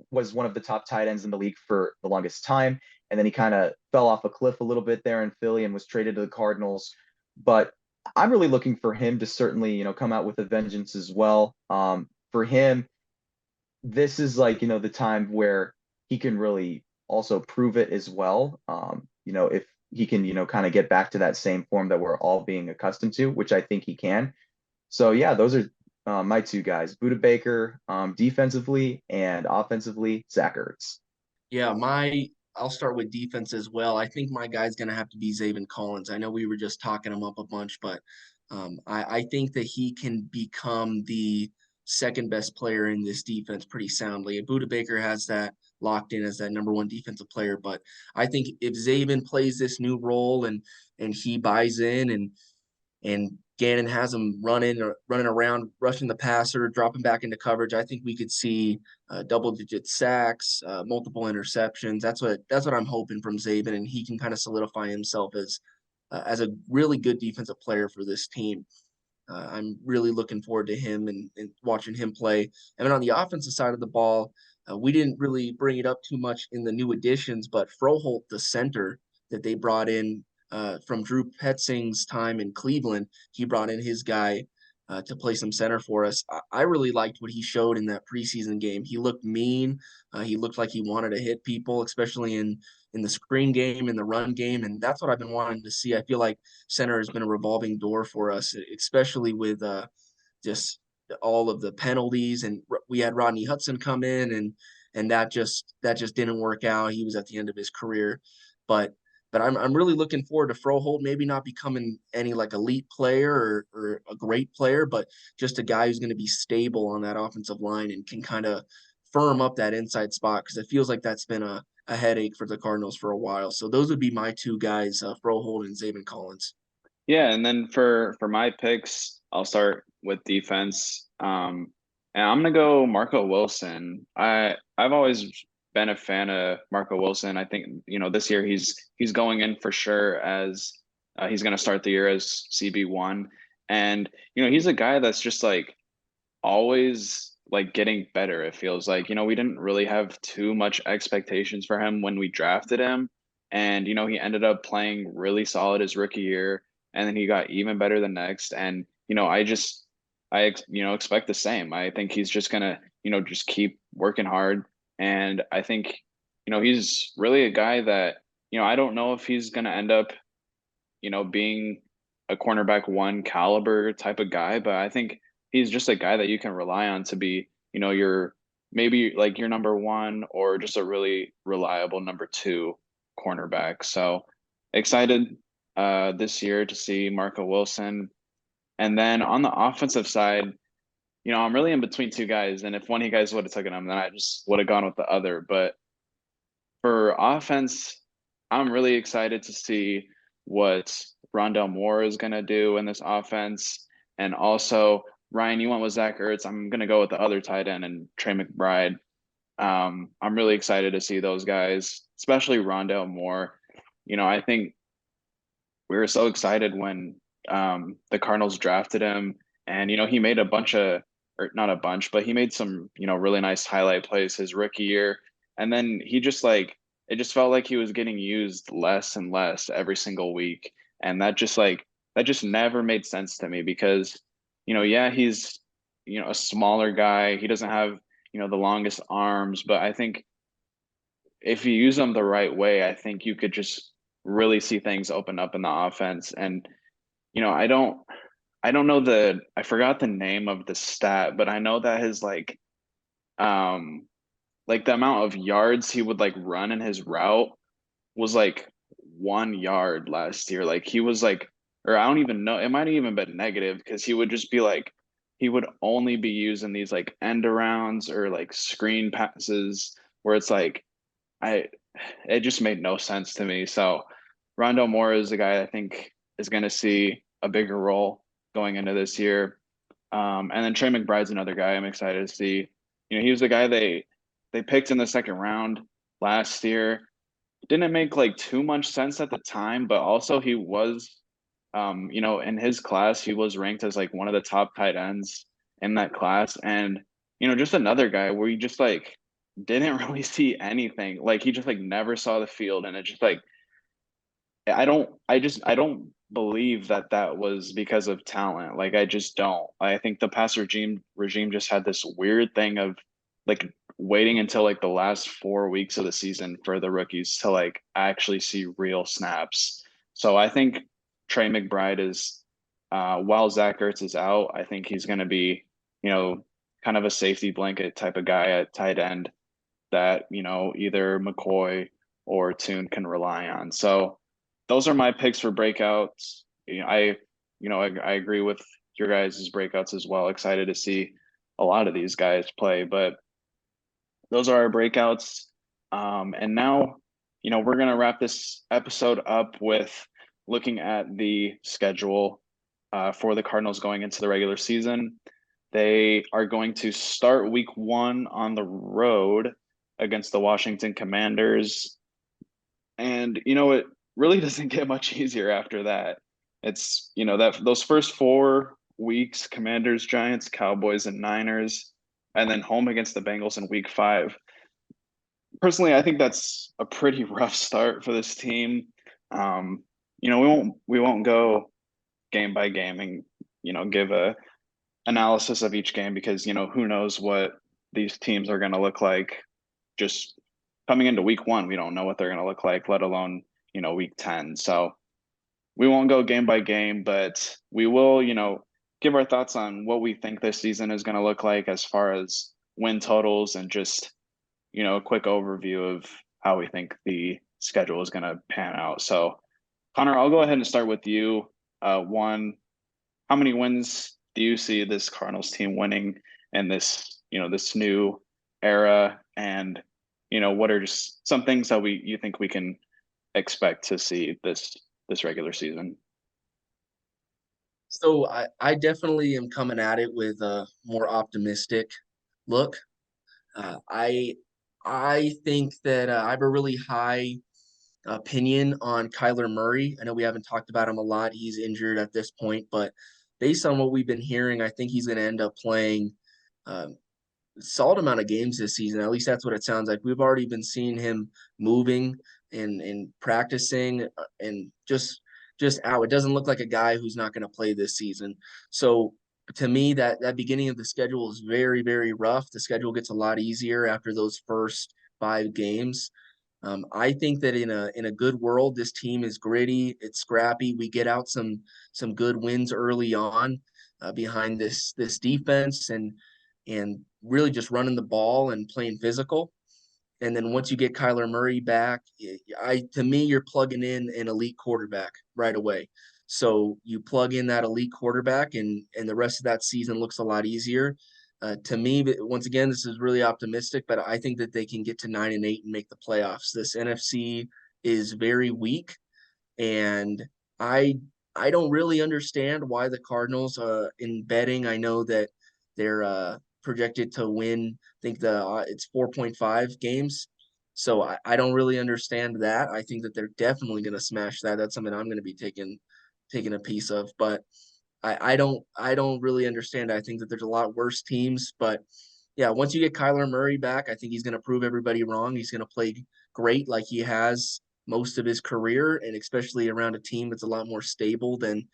was one of the top tight ends in the league for the longest time. And then he kind of fell off a cliff a little bit there in Philly and was traded to the Cardinals. But I'm really looking for him to certainly, come out with a vengeance as well. For him, this is like, the time where he can really also prove it as well. If he can, kind of get back to that same form that we're all being accustomed to, which I think he can. So yeah, those are my two guys, Buda Baker, defensively and offensively, Zach Ertz. Yeah, I'll start with defense as well. I think my guy's gonna have to be Zaven Collins. I know we were just talking him up a bunch, but I think that he can become the second best player in this defense pretty soundly. Buda Baker has that locked in as that number one defensive player, but I think if Zaven plays this new role and he buys in and Gannon has him running around, rushing the passer, dropping back into coverage. I think we could see double-digit sacks, multiple interceptions. That's what I'm hoping from Zaven, and he can kind of solidify himself as a really good defensive player for this team. I'm really looking forward to him and watching him play. And then on the offensive side of the ball, we didn't really bring it up too much in the new additions, but Froholt, the center that they brought in from Drew Petzing's time in Cleveland, he brought in his guy to play some center for us. I really liked what he showed in that preseason game. He looked mean. He looked like he wanted to hit people, especially in the screen game, in the run game, and that's what I've been wanting to see. I feel like center has been a revolving door for us, especially with just all of the penalties. And we had Rodney Hudson come in, and that just didn't work out. He was at the end of his career, but I'm really looking forward to Froholt maybe not becoming any like elite player or a great player, but just a guy who's going to be stable on that offensive line and can kind of firm up that inside spot because it feels like that's been a headache for the Cardinals for a while. So those would be my two guys, Froholt and Zaven Collins. Yeah, and then for my picks, I'll start with defense. And I'm gonna go Marco Wilson. I've always been a fan of Marco Wilson. I think this year he's going in for sure as he's gonna start the year as CB1, and he's a guy that's just like always like getting better. It feels like we didn't really have too much expectations for him when we drafted him, and he ended up playing really solid his rookie year, and then he got even better the next. And I expect the same. I think he's just gonna just keep working hard, and I think he's really a guy that I don't know if he's gonna end up being a cornerback one caliber type of guy, but I think he's just a guy that you can rely on to be, your maybe like your number one or just a really reliable number two cornerback. So excited this year to see Marco Wilson. And then on the offensive side, I'm really in between two guys. And if one of you guys would have taken him, then I just would have gone with the other. But for offense, I'm really excited to see what Rondell Moore is going to do in this offense. And also, Ryan, you went with Zach Ertz. I'm going to go with the other tight end and Trey McBride. I'm really excited to see those guys, especially Rondell Moore. I think we were so excited when the Cardinals drafted him, and he made a bunch of, or not a bunch, but he made some really nice highlight plays his rookie year, and then he just like it just felt like he was getting used less and less every single week, and that just never made sense to me because yeah, he's a smaller guy, he doesn't have the longest arms, but I think if you use them the right way, I think you could just really see things open up in the offense. And I don't know I forgot the name of the stat, but I know that his like the amount of yards he would like run in his route was like 1 yard last year. Like he was like, or I don't even know, it might have even been negative because he would just be like, he would only be using these like end arounds or like screen passes where it's like, I, it just made no sense to me. So Rondell Moore is a guy I think is going to see a bigger role going into this year. And then Trey McBride's another guy I'm excited to see. He was the guy they picked in the second round last year. Didn't make like too much sense at the time, but also he was, in his class, he was ranked as like one of the top tight ends in that class. And, just another guy where you just like didn't really see anything. Like he just like never saw the field. And it just like, I don't believe that was because of talent. Like I just don't. I think the past regime just had this weird thing of like waiting until like the last 4 weeks of the season for the rookies to like actually see real snaps. So I think Trey McBride is while Zach Ertz is out, I think he's gonna be, kind of a safety blanket type of guy at tight end that, either McCoy or Tune can rely on. So those are my picks for breakouts. I agree with your guys' breakouts as well. Excited to see a lot of these guys play, but those are our breakouts. And now, we're gonna wrap this episode up with looking at the schedule for the Cardinals going into the regular season. They are going to start week 1 on the road against the Washington Commanders. And it really doesn't get much easier after that. It's, that those first 4 weeks, Commanders, Giants, Cowboys, and Niners, and then home against the Bengals in week 5. Personally, I think that's a pretty rough start for this team. We won't go game by game and, give a analysis of each game because, who knows what these teams are going to look like just coming into week 1. We don't know what they're going to look like, let alone, week 10. So we won't go game by game, but we will, give our thoughts on what we think this season is going to look like as far as win totals and just, a quick overview of how we think the schedule is going to pan out. So, Connor, I'll go ahead and start with you. One, how many wins do you see this Cardinals team winning in this, this new era? And, what are just some things that you think we can expect to see this regular season? So I definitely am coming at it with a more optimistic look. Uh, I I think that I have a really high opinion on Kyler Murray. I know we haven't talked about him a lot. He's injured at this point, but based on what we've been hearing, I think he's going to end up playing um, a solid amount of games this season. At least that's what it sounds like. We've already been seeing him moving and practicing and just out. It doesn't look like a guy who's not going to play this season. So to me, that beginning of the schedule is very, very rough. The schedule gets a lot easier after those first 5 games. I think that in a good world, this team is gritty, it's scrappy. We get out some good wins early on behind this defense and really just running the ball and playing physical. And then once you get Kyler Murray back, to me, you're plugging in an elite quarterback right away. So you plug in that elite quarterback, and the rest of that season looks a lot easier. To me, but once again, this is really optimistic, but I think that they can get to 9-8 and make the playoffs. This NFC is very weak, and I I don't really understand why the Cardinals in betting. I know that they're projected to win. I think it's 4.5 games. So I don't really understand that. I think that they're definitely going to smash that. That's something I'm going to be taking a piece of. But I don't really understand. I think that there's a lot worse teams. But yeah, once you get Kyler Murray back, I think he's going to prove everybody wrong. He's going to play great like he has most of his career, and especially around a team that's a lot more stable than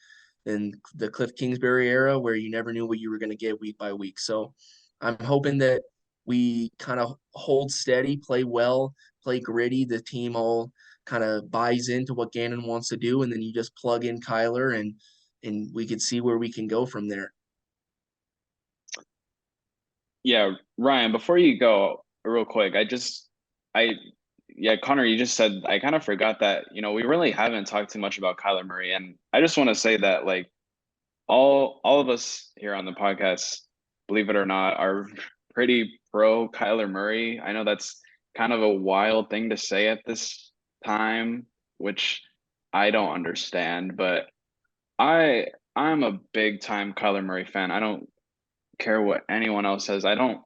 the Cliff Kingsbury era, where you never knew what you were going to get week by week. So I'm hoping that we kind of hold steady, play well, play gritty. The team all kind of buys into what Gannon wants to do, and then you just plug in Kyler, and we could see where we can go from there. Yeah, Ryan, before you go, real quick, I, yeah, Connor, you just said, I kind of forgot that, we really haven't talked too much about Kyler Murray. And I just want to say that, like, all of us here on the podcast, believe it or not, are pretty pro Kyler Murray. I know that's kind of a wild thing to say at this time, which I don't understand, but I I'm a big time Kyler Murray fan. I don't care what anyone else says. I don't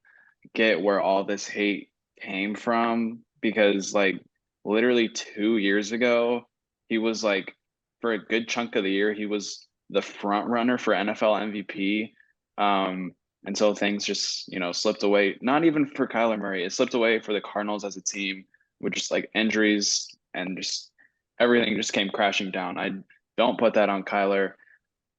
get where all this hate came from because like literally 2 years ago, he was like for a good chunk of the year, he was the front runner for NFL MVP. Um, until things just, slipped away. Not even for Kyler Murray, it slipped away for the Cardinals as a team with just like injuries and just everything just came crashing down. I don't put that on Kyler.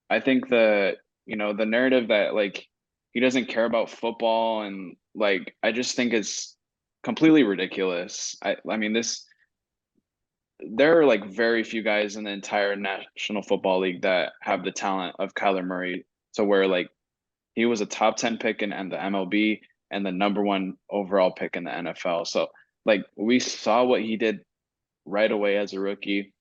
I think the narrative that like he doesn't care about football and like I just think is completely ridiculous. I mean there are like very few guys in the entire National Football League that have the talent of Kyler Murray to where like he was a top 10 pick in the MLB and the number one overall pick in the NFL. So like we saw what he did right away as a rookie.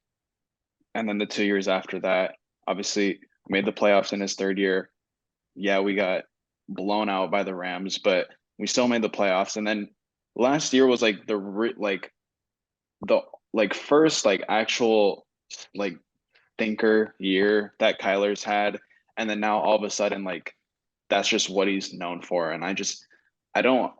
And then the 2 years after that, obviously made the playoffs in his third year. Yeah, we got blown out by the Rams, but we still made the playoffs. And then last year was like the like first like actual like thinker year that Kyler's had, and then now all of a sudden like that's just what he's known for. And I don't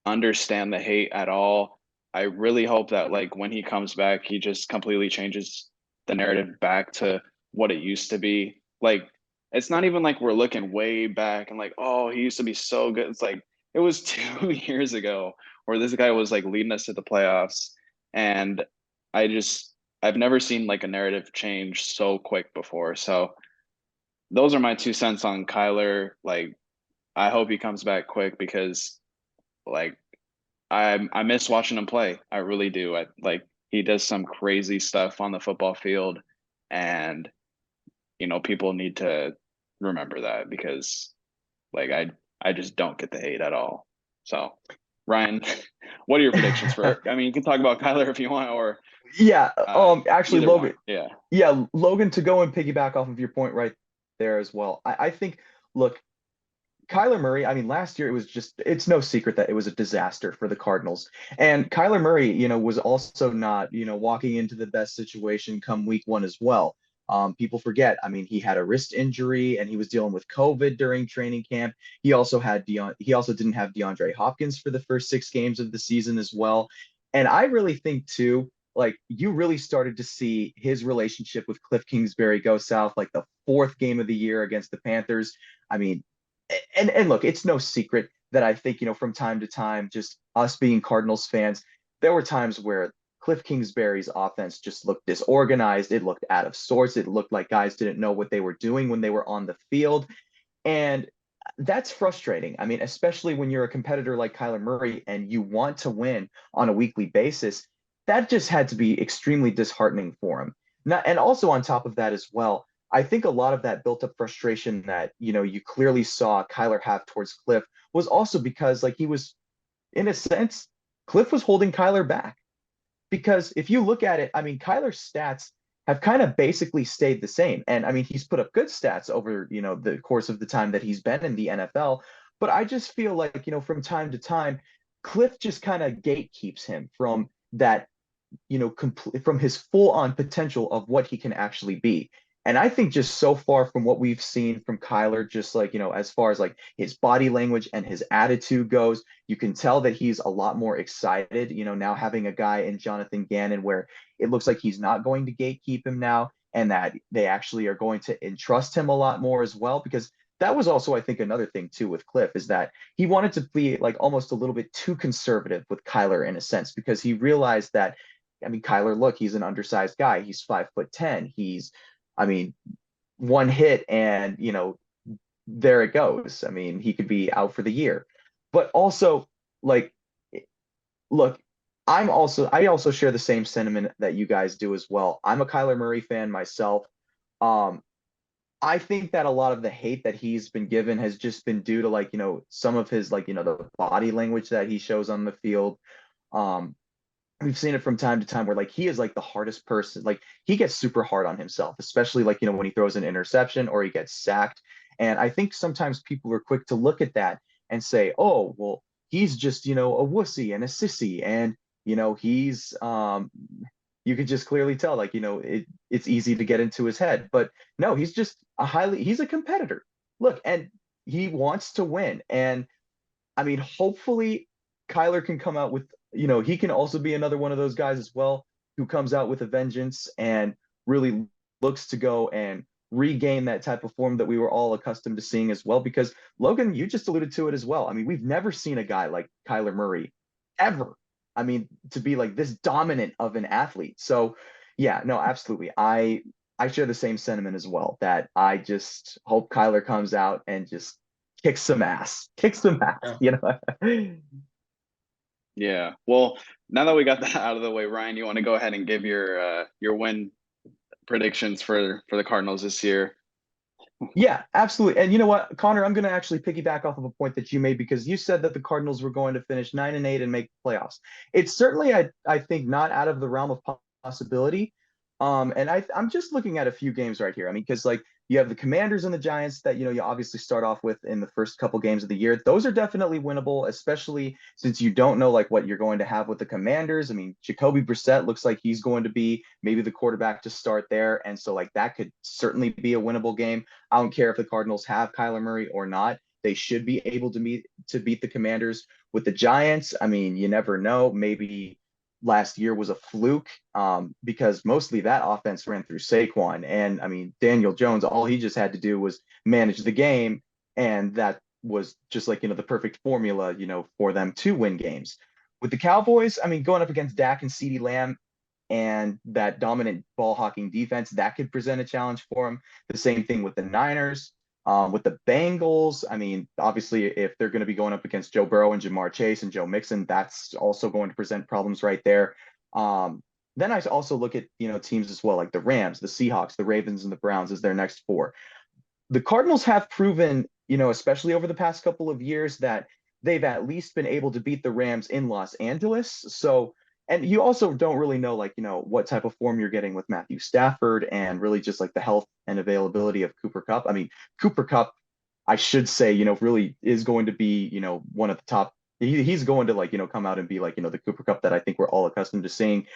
understand the hate at all. I really hope that like when he comes back, he just completely changes the narrative back to what it used to be. Like it's not even like we're looking way back and like, oh, he used to be so good. It's like it was 2 years ago where this guy was like leading us to the playoffs. And I just I've never seen like a narrative change so quick before. So those are my 2 cents on Kyler. Like I hope he comes back quick because like I miss watching him play. I really do. I like he does some crazy stuff on the football field, and people need to remember that because like I just don't get the hate at all. So Ryan, what are your predictions for? I mean, you can talk about Kyler if you want, or Yeah, actually, either one. Logan, Yeah. yeah, Logan, to go and piggyback off of your point right there as well. I think, look, Kyler Murray, I mean, last year it was just, it's no secret that it was a disaster for the Cardinals. And Kyler Murray, was also not, walking into the best situation come week one as well. People forget, I mean, he had a wrist injury and he was dealing with COVID during training camp. He also didn't have DeAndre Hopkins for the first 6 games of the season as well. And I really think too, like you really started to see his relationship with Cliff Kingsbury go south, like the fourth game of the year against the Panthers. I mean, and look, it's no secret that I think, from time to time, just us being Cardinals fans, there were times where Cliff Kingsbury's offense just looked disorganized. It looked out of sorts. It looked like guys didn't know what they were doing when they were on the field. And that's frustrating. I mean, especially when you're a competitor like Kyler Murray and you want to win on a weekly basis, that just had to be extremely disheartening for him. Not, and also on top of that as well, I think a lot of that built up frustration that, you clearly saw Kyler have towards Cliff was also because like he was in a sense, Cliff was holding Kyler back because if you look at it, I mean, Kyler's stats have kind of basically stayed the same. And I mean, he's put up good stats over, the course of the time that he's been in the NFL. But I just feel like, from time to time, Cliff just kind of gatekeeps him from that, from his full on potential of what he can actually be. And I think just so far from what we've seen from Kyler, just like, as far as like his body language and his attitude goes, you can tell that he's a lot more excited, now having a guy in Jonathan Gannon where it looks like he's not going to gatekeep him now and that they actually are going to entrust him a lot more as well. Because that was also, I think, another thing too with Cliff is that he wanted to be like almost a little bit too conservative with Kyler in a sense because he realized that I mean, Kyler, look, he's an undersized guy. He's 5'10". I mean, one hit and, there it goes. I mean, he could be out for the year. But also, like, look, I also share the same sentiment that you guys do as well. I'm a Kyler Murray fan myself. Um, I think that a lot of the hate that he's been given has just been due to like, some of his like, the body language that he shows on the field. Um, we've seen it from time to time where like he is like the hardest person. Like he gets super hard on himself, especially like, when he throws an interception or he gets sacked. And I think sometimes people are quick to look at that and say, oh, well, he's just, a wussy and a sissy. And, he's, you could just clearly tell, like, it's easy to get into his head. But no, he's just he's a competitor. Look, and he wants to win. And I mean, hopefully Kyler can come out with, he can also be another one of those guys as well who comes out with a vengeance and really looks to go and regain that type of form that we were all accustomed to seeing as well. Because Logan, you just alluded to it as well. I mean, we've never seen a guy like Kyler Murray ever. I mean, to be like this dominant of an athlete. So yeah, no, absolutely. I share the same sentiment as well, that I just hope Kyler comes out and just kicks some ass, Yeah. Yeah. Well, now that we got that out of the way, Ryan, you want to go ahead and give your win predictions for the Cardinals this year? Yeah, absolutely. And you know what, Connor, I'm going to actually piggyback off of a point that you made, because you said that the Cardinals were going to finish 9-8 and make the playoffs. It's certainly, I think, not out of the realm of possibility. And I'm just looking at a few games right here. I mean, because like you have the Commanders and the Giants that you obviously start off with in the first couple games of the year. Those are definitely winnable, especially since you don't know like what you're going to have with the Commanders. I mean, Jacoby Brissett looks like he's going to be maybe the quarterback to start there, and so like that could certainly be a winnable game. I don't care if the Cardinals have Kyler Murray or not. They should be able to beat the Commanders. With the Giants, I mean, you never know. Maybe last year was a fluke, because mostly that offense ran through Saquon. And I mean, Daniel Jones, all he just had to do was manage the game. And that was just like, the perfect formula, for them to win games. With the Cowboys, I mean, going up against Dak and CeeDee Lamb and that dominant ball hawking defense, that could present a challenge for them. The same thing with the Niners. With the Bengals, I mean, obviously, if they're going to be going up against Joe Burrow and Jamar Chase and Joe Mixon, that's also going to present problems right there. Then I also look at, teams as well, like the Rams, the Seahawks, the Ravens, and the Browns as their next four. The Cardinals have proven, especially over the past couple of years, that they've at least been able to beat the Rams in Los Angeles. So, and you also don't really know, like, what type of form you're getting with Matthew Stafford, and really just like the health and availability of Cooper Kupp. I mean, Cooper Kupp, I should say, really is going to be, one of the top. He's going to like, come out and be like, the Cooper Kupp that I think we're all accustomed to seeing.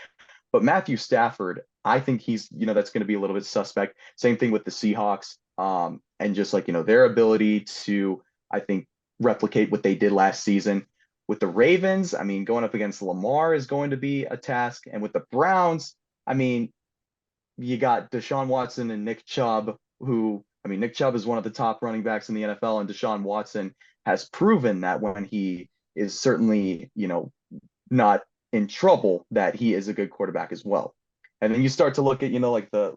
But Matthew Stafford, I think he's, that's going to be a little bit suspect. Same thing with the Seahawks. And just like, their ability to, I think, replicate what they did last season. With the Ravens, I mean, going up against Lamar is going to be a task. And with the Browns, I mean, you got Deshaun Watson and Nick Chubb, who, I mean, Nick Chubb is one of the top running backs in the NFL, and Deshaun Watson has proven that when he is certainly, not in trouble, that he is a good quarterback as well. And then you start to look at, like the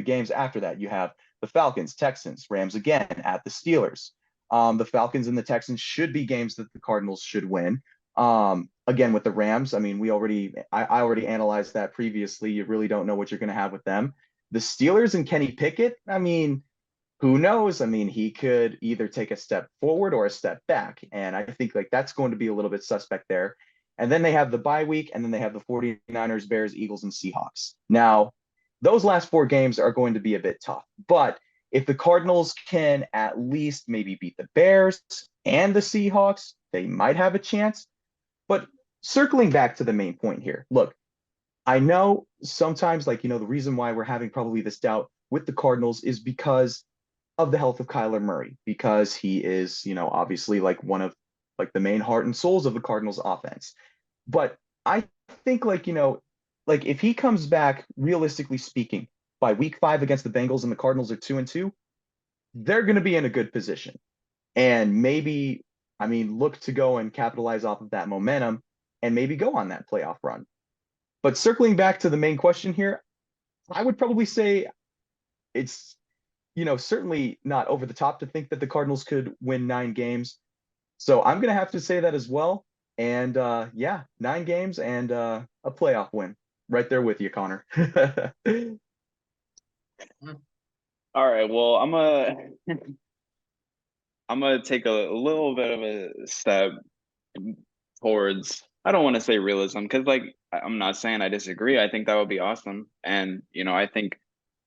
games after that. You have the Falcons, Texans, Rams again at the Steelers. The Falcons and the Texans should be games that the Cardinals should win. Again, with the Rams, I mean, I already analyzed that previously. You really don't know what you're going to have with them. The Steelers and Kenny Pickett, I mean, who knows? I mean, he could either take a step forward or a step back. And I think like that's going to be a little bit suspect there. And then they have the bye week, and then they have the 49ers, Bears, Eagles, and Seahawks. Now, those last four games are going to be a bit tough. But if the Cardinals can at least maybe beat the Bears and the Seahawks, they might have a chance. But circling back to the main point here, look, I know sometimes, like, the reason why we're having probably this doubt with the Cardinals is because of the health of Kyler Murray, because he is, obviously like one of like the main heart and souls of the Cardinals offense. But I think like if he comes back, realistically speaking, by week 5 against the Bengals and the Cardinals are 2-2, they're going to be in a good position. And maybe, I mean, look to go and capitalize off of that momentum and maybe go on that playoff run. But circling back to the main question here, I would probably say it's, certainly not over the top to think that the Cardinals could win 9 games. So I'm going to have to say that as well. And yeah, 9 games and a playoff win. Right there with you, Connor. All right. Well, I'm gonna take a little bit of a step towards, I don't want to say realism, because like I'm not saying I disagree. I think that would be awesome. And I think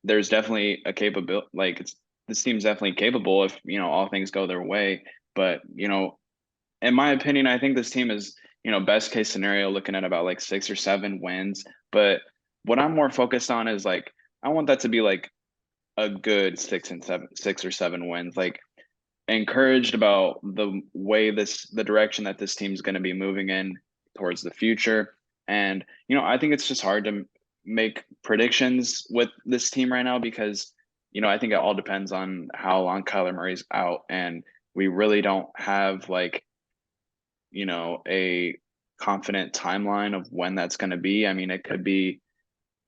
there's definitely a capability, like this team's definitely capable if, all things go their way. But, in my opinion, I think this team is, best case scenario looking at about like 6 or 7 wins. But what I'm more focused on is like, I want that to be like a good 6 or 7 wins. Like, encouraged about the way the direction that this team's going to be moving in towards the future. And, I think it's just hard to make predictions with this team right now because, I think it all depends on how long Kyler Murray's out. And we really don't have like, a confident timeline of when that's going to be. I mean, it could be,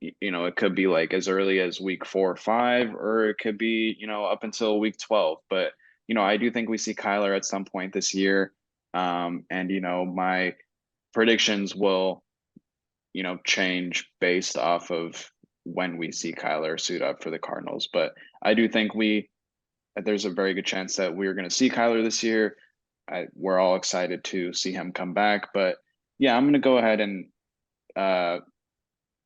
it could be like as early as week 4 or 5, or it could be, up until week 12. But, I do think we see Kyler at some point this year. And, my predictions will, change based off of when we see Kyler suit up for the Cardinals. But I do think there's a very good chance that we're going to see Kyler this year. We're all excited to see him come back. But yeah, I'm going to go ahead and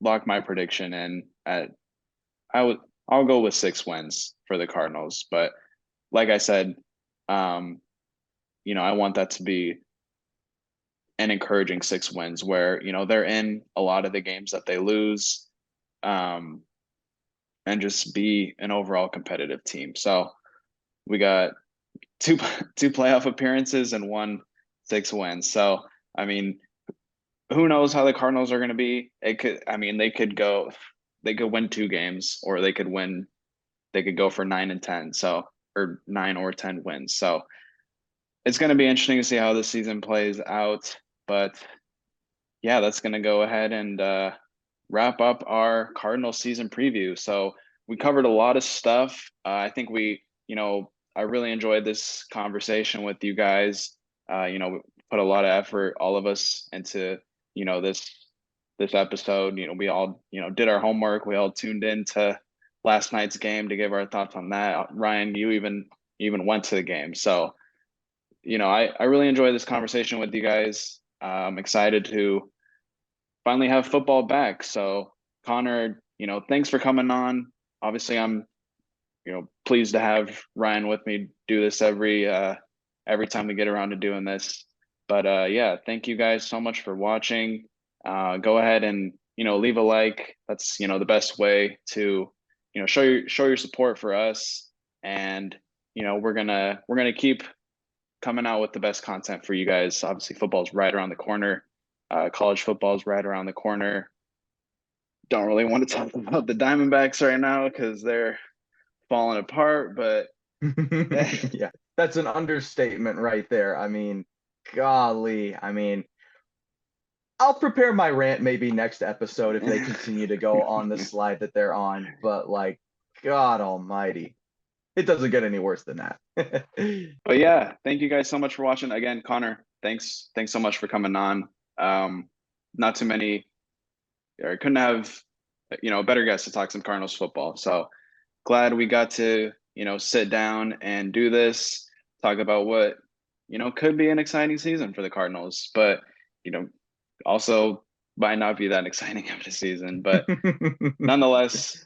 lock my prediction in at I'll go with 6 wins for the Cardinals. But like I said, I want that to be an encouraging 6 wins where, they're in a lot of the games that they lose, and just be an overall competitive team. So we got two playoff appearances and 6 wins. So, I mean, who knows how the Cardinals are going to be? They could win 2 games, or they could go for 9 and 10. So, or 9 or 10 wins. So it's going to be interesting to see how this season plays out. But yeah, that's going to go ahead and wrap up our Cardinal season preview. So we covered a lot of stuff. I think I really enjoyed this conversation with you guys. We put a lot of effort, all of us, into, this episode. We all, did our homework. We all tuned in to last night's game to give our thoughts on that. Ryan, you even went to the game. So, I really enjoyed this conversation with you guys. I'm excited to finally have football back. So Connor, thanks for coming on. Obviously I'm, pleased to have Ryan with me do this every time we get around to doing this. But yeah, thank you guys so much for watching. Go ahead and, leave a like. That's, the best way to, show your support for us. And, we're gonna keep coming out with the best content for you guys. Obviously, football's right around the corner. College football's right around the corner. Don't really want to talk about the Diamondbacks right now because they're falling apart, but yeah, that's an understatement right there. I mean, golly, I'll prepare my rant maybe next episode if they continue to go on the slide that they're on. But like, God almighty, it doesn't get any worse than that. But yeah, thank you guys so much for watching. Again, Connor, thanks so much for coming on. Not too many, or couldn't have, a better guest to talk some Cardinals football. So glad we got to, sit down and do this, talk about what, could be an exciting season for the Cardinals, but, also might not be that exciting of a season. But nonetheless,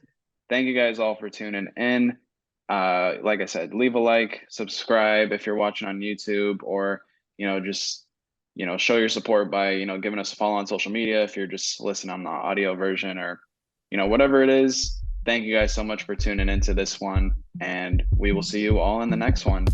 thank you guys all for tuning in. Like I said, leave a like, subscribe if you're watching on YouTube, or, just, show your support by, giving us a follow on social media if you're just listening on the audio version, or, whatever it is. Thank you guys so much for tuning into this one, and we will see you all in the next one.